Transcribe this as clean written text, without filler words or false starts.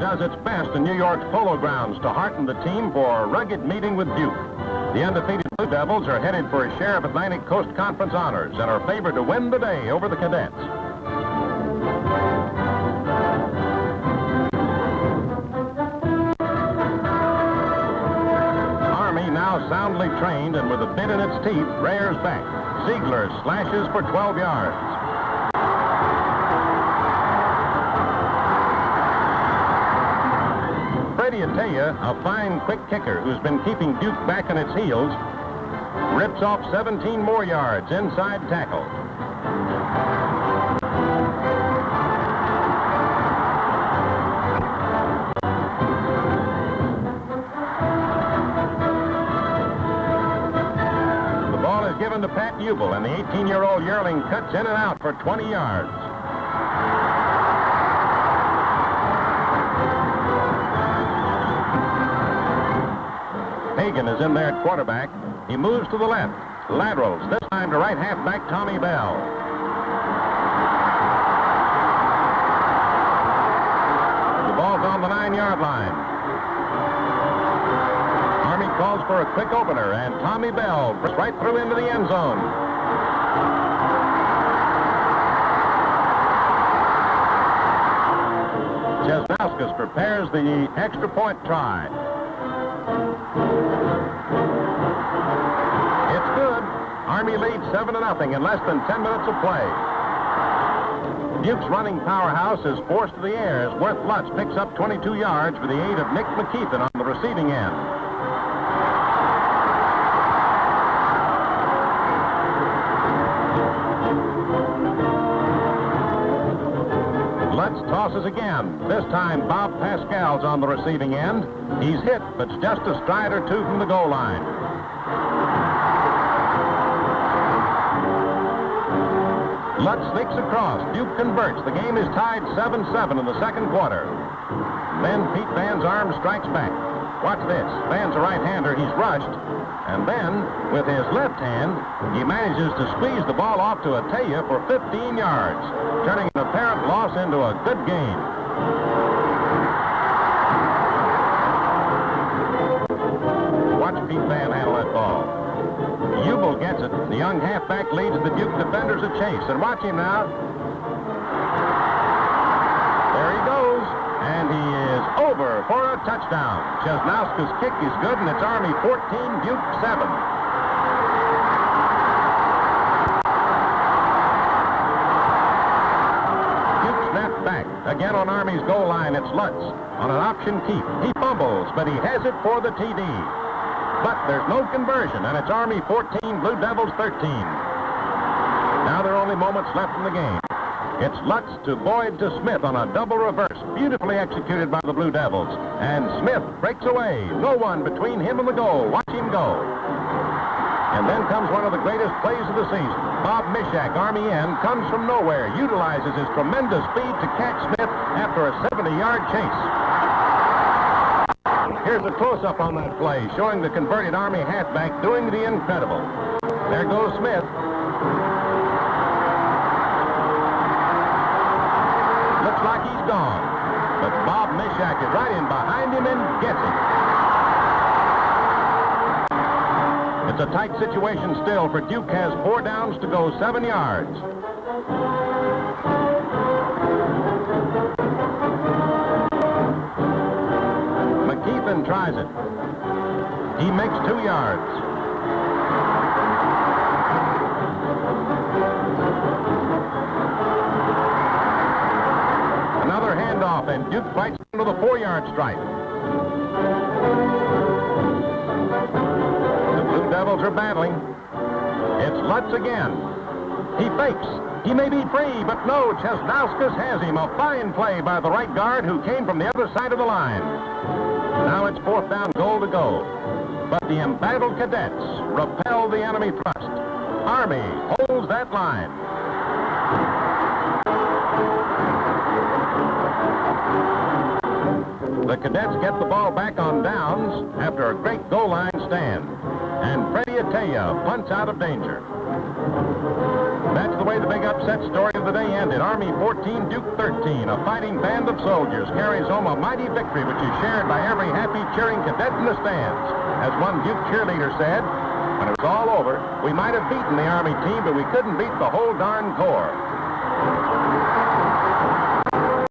does its best in New York's Polo Grounds to hearten the team for a rugged meeting with Duke. The undefeated Blue Devils are headed for a share of Atlantic Coast Conference honors and are favored to win the day over the Cadets. Army, now soundly trained and with a bit in its teeth, rears back. Ziegler slashes for 12 yards. Freddie Attea, a fine, quick kicker who's been keeping Duke back on its heels, rips off 17 more yards inside tackle. The ball is given to Pat Ubel, and the 18-year-old yearling cuts in and out for 20 yards. Hagan is in there at quarterback. He moves to the left. Laterals, this time to right halfback Tommy Bell. The ball's on the 9-yard line. Army calls for a quick opener, and Tommy Bell breaks right through into the end zone. Chesnauskas prepares the extra point try. It's good. Army leads 7-0 in less than 10 minutes of play. Duke's running powerhouse is forced to the air as Worth Lutz picks up 22 yards for the aid of Nick McKeithen on the receiving end. Lutz tosses again. This time Bob Pascal's on the receiving end. He's hit, but just a stride or two from the goal line. Lutz sneaks across. Duke converts. The game is tied 7-7 in the second quarter. Then Pete Van's arm strikes back. Watch this. Van's a right-hander. He's rushed. And then, with his left hand, he manages to squeeze the ball off to Attea for 15 yards, turning an apparent loss into a good gain. Watch Pete Van handle that ball. Ubel gets it. The young halfback leads the Duke defenders a chase. And watch him now. There he goes. And he is over for a touchdown. Chesnauskas' kick is good, and it's Army 14, Duke 7. Duke snapped back. Again on Army's goal line, it's Lutz on an option keep. He fumbles, but he has it for the TD. But there's no conversion, and it's Army 14, Blue Devils 13. Now there are only moments left in the game. It's Lutz to Boyd to Smith on a double reverse, beautifully executed by the Blue Devils. And Smith breaks away. No one between him and the goal. Watch him go. And then comes one of the greatest plays of the season. Bob Mishak, Army end, comes from nowhere, utilizes his tremendous speed to catch Smith after a 70-yard chase. Here's a close-up on that play, showing the converted Army halfback doing the incredible. There goes Smith. Looks like he's gone, but Bob Mishak is right in behind him and gets him. It's a tight situation still, for Duke has 4 downs to go, 7 yards. McKeithen tries it. He makes 2 yards. Another handoff, and Duke fights into the 4-yard stripe. The Blue Devils are battling. It's Lutz again. He fakes. He may be free, but no, Chesnauskas has him. A fine play by the right guard who came from the other side of the line. Now it's 4th down, goal to go. But the embattled Cadets repel the enemy thrust. Army holds that line. The Cadets get the ball back on downs after a great goal line stand. And Freddie Attea punts out of danger. That's the way the big upset story of the day ended. Army 14, Duke 13. A fighting band of soldiers carries home a mighty victory which is shared by every happy, cheering cadet in the stands. As one Duke cheerleader said, when it was all over, we might have beaten the Army team, but we couldn't beat the whole darn Corps.